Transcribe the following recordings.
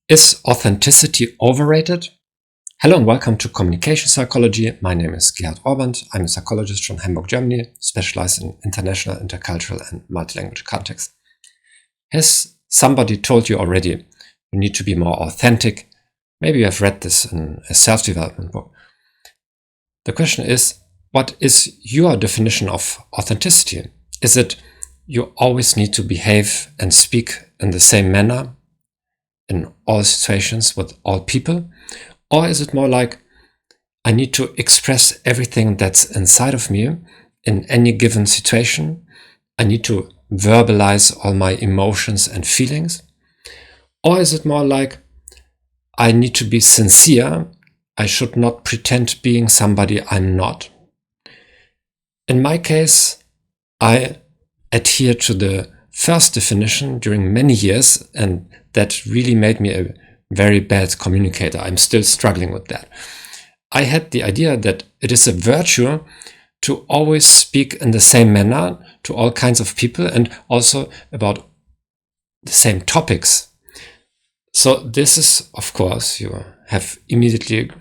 Is authenticity overrated? Hello and welcome to Communication Psychology. My name is Gerhard. I'm a psychologist from Hamburg, Germany, specialized in international, intercultural and multilingual contexts. Has somebody told you already you need to be more authentic? Maybe you have read this in a self-development book. The question is, what is your definition of authenticity? Is it you always need to behave and speak in the same manner in all situations with all people? Or is it more like I need to express everything that's inside of me in any given situation? I need to verbalize all my emotions and feelings? Or is it more like I need to be sincere? I should not pretend being somebody I'm not. In my case, I adhere to the first definition during many years, and that really made me a very bad communicator. I'm still struggling with that. I had the idea that it is a virtue to always speak in the same manner to all kinds of people and also about the same topics. So this is, of course, you have immediately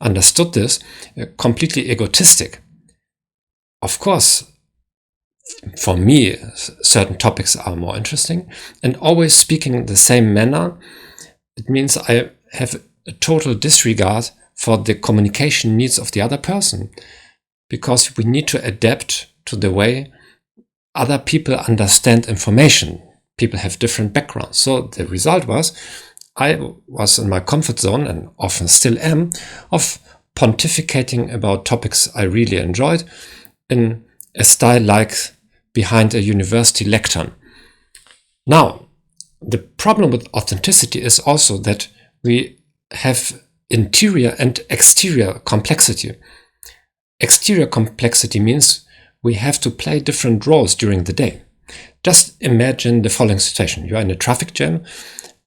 understood this, completely egotistic. Of course, for me, certain topics are more interesting, and always speaking in the same manner, it means I have a total disregard for the communication needs of the other person, because we need to adapt to the way other people understand information. People have different backgrounds. So the result was I was in my comfort zone, and often still am, of pontificating about topics I really enjoyed in a style like behind a university lectern. Now, the problem with authenticity is also that we have interior and exterior complexity. Exterior complexity means we have to play different roles during the day. Just imagine the following situation. You are in a traffic jam,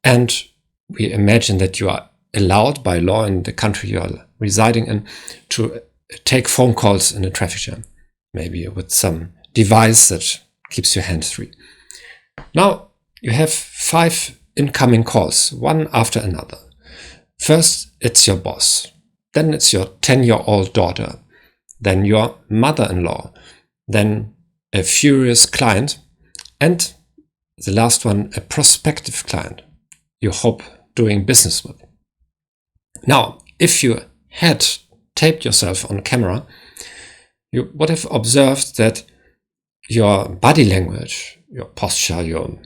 and we imagine that you are allowed by law in the country you are residing in to take phone calls in a traffic jam, maybe with some device that keeps your hands free. Now you have 5 incoming calls, one after another. First, it's your boss. Then it's your 10-year-old daughter. Then your mother-in-law. Then a furious client. And the last one, a prospective client you hope doing business with. Now, if you had taped yourself on camera, you would have observed that your body language, your posture, your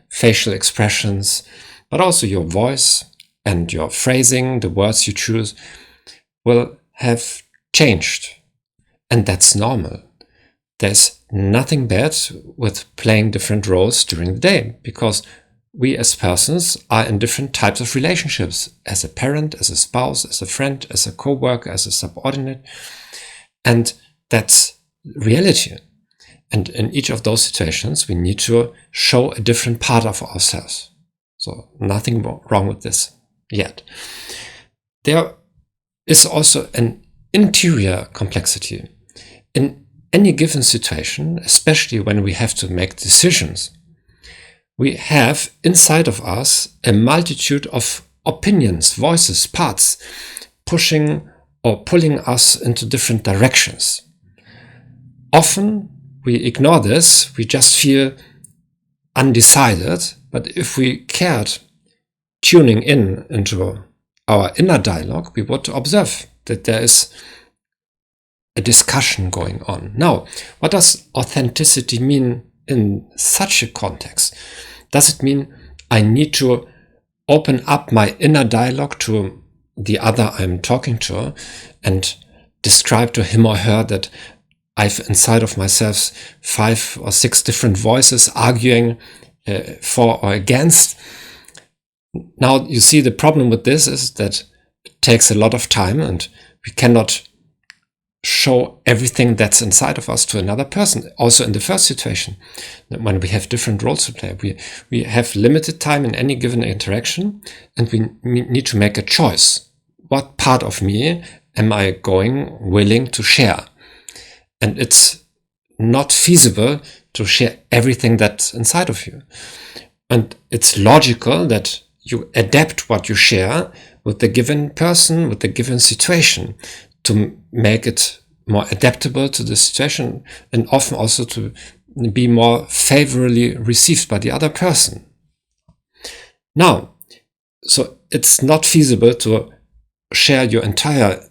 facial expressions, but also your voice and your phrasing, the words you choose, will have changed. And that's normal. There's nothing bad with playing different roles during the day, because we as persons are in different types of relationships, as a parent, as a spouse, as a friend, as a co-worker, as a subordinate. And that's reality. And in each of those situations, we need to show a different part of ourselves. So nothing wrong with this yet. There is also an interior complexity. In any given situation, especially when we have to make decisions, we have inside of us a multitude of opinions, voices, parts, pushing or pulling us into different directions. Often we ignore this, we just feel undecided, but if we cared tuning in into our inner dialogue, we would observe that there is a discussion going on. Now, what does authenticity mean in such a context? Does it mean I need to open up my inner dialogue to the other I'm talking to and describe to him or her that I've inside of myself 5 or 6 different voices arguing for or against? Now, you see, the problem with this is that it takes a lot of time, and we cannot show everything that's inside of us to another person. Also in the first situation, when we have different roles to play, we have limited time in any given interaction, and we need to make a choice. What part of me am I willing to share? And it's not feasible to share everything that's inside of you. And it's logical that you adapt what you share with the given person, with the given situation, to make it more adaptable to the situation, and often also to be more favorably received by the other person. Now, so it's not feasible to share your entire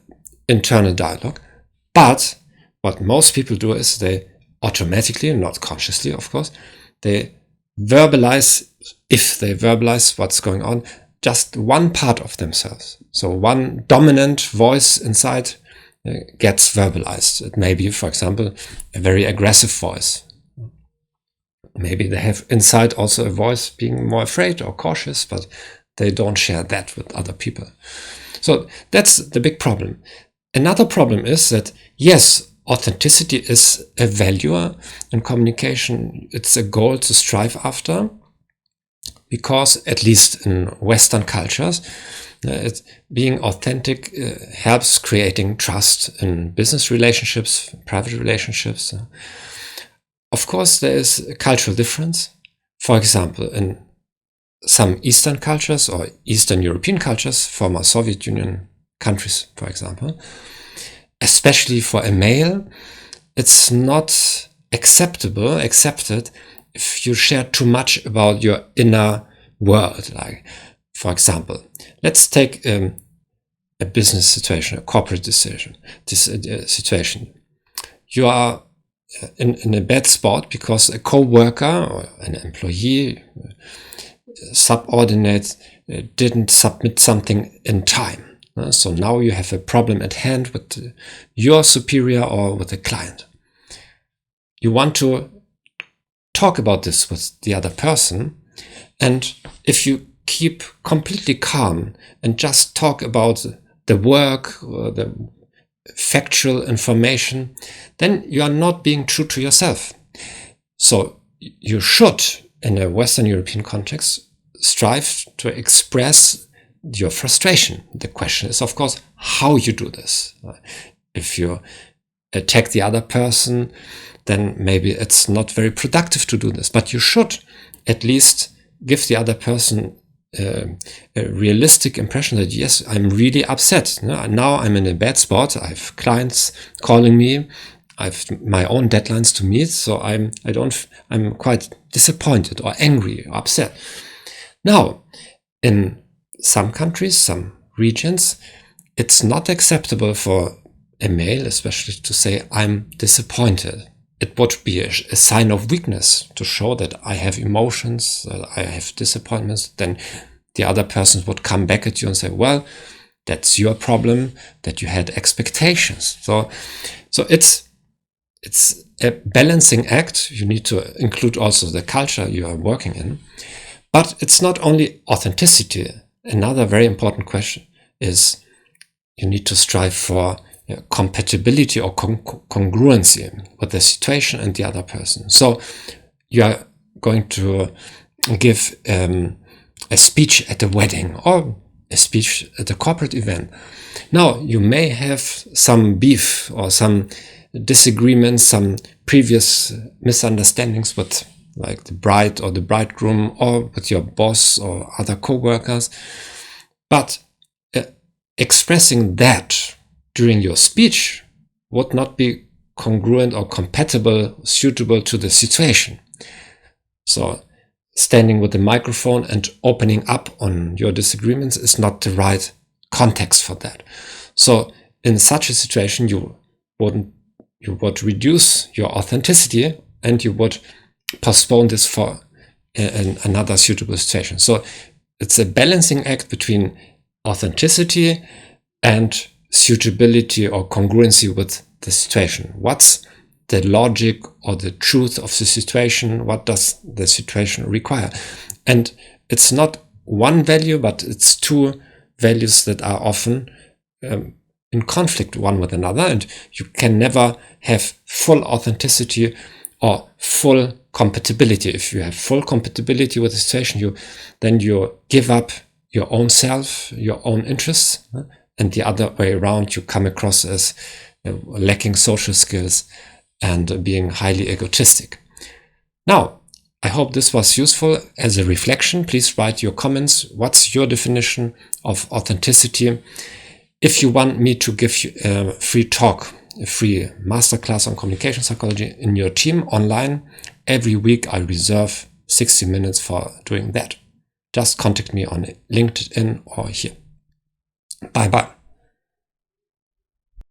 internal dialogue, but what most people do is they automatically, not consciously of course, they verbalize, if they verbalize what's going on, just one part of themselves. So one dominant voice inside gets verbalized. It may be, for example, a very aggressive voice. Maybe they have inside also a voice being more afraid or cautious, but they don't share that with other people. So that's the big problem. Another problem is that, yes, authenticity is a value in communication. It's a goal to strive after, because at least in Western cultures, being authentic helps creating trust in business relationships, private relationships. Of course, there is a cultural difference. For example, in some Eastern cultures or Eastern European cultures, former Soviet Union countries, for example, especially for a male, it's not accepted if you share too much about your inner world. Like, for example, let's take a business situation, a corporate situation. You are in a bad spot because a co-worker or an employee, subordinate, didn't submit something in time. So now you have a problem at hand with your superior or with a client. You want to talk about this with the other person, and if you keep completely calm and just talk about the work or the factual information, then you are not being true to yourself. So you should, in a Western European context, strive to express your frustration. The question is, of course, how you do this. If you attack the other person, then maybe it's not very productive to do this, but you should at least give the other person a realistic impression that, yes, I'm really upset. Now I'm in a bad spot. I have clients calling me. I have my own deadlines to meet. So I'm quite disappointed or angry or upset. Now, in some countries, some regions, it's not acceptable for a male, especially, to say, I'm disappointed. It would be a sign of weakness to show that I have emotions, that I have disappointments. Then the other person would come back at you and say, well, that's your problem, that you had expectations. So it's a balancing act. You need to include also the culture you are working in. But it's not only authenticity. Another very important question is you need to strive for compatibility or congruency with the situation and the other person. So you are going to give a speech at a wedding or a speech at a corporate event. Now, you may have some beef or some disagreements, some previous misunderstandings with, like, the bride or the bridegroom, or with your boss or other co-workers. But expressing that during your speech would not be congruent or compatible, suitable to the situation. So standing with the microphone and opening up on your disagreements is not the right context for that. So in such a situation, you would reduce your authenticity and you would postpone this for another suitable situation. So it's a balancing act between authenticity and suitability or congruency with the situation. What's the logic or the truth of the situation? What does the situation require? And it's not one value, but it's two values that are often in conflict one with another, and you can never have full authenticity or full compatibility. If you have full compatibility with the situation, then you give up your own self, your own interests, and the other way around, you come across as lacking social skills and being highly egotistic. Now, I hope this was useful as a reflection. Please write your comments. What's your definition of authenticity? If you want me to give you a free talk, a free masterclass on communication psychology in your team online, every week I reserve 60 minutes for doing that. Just contact me on LinkedIn or here. Bye bye.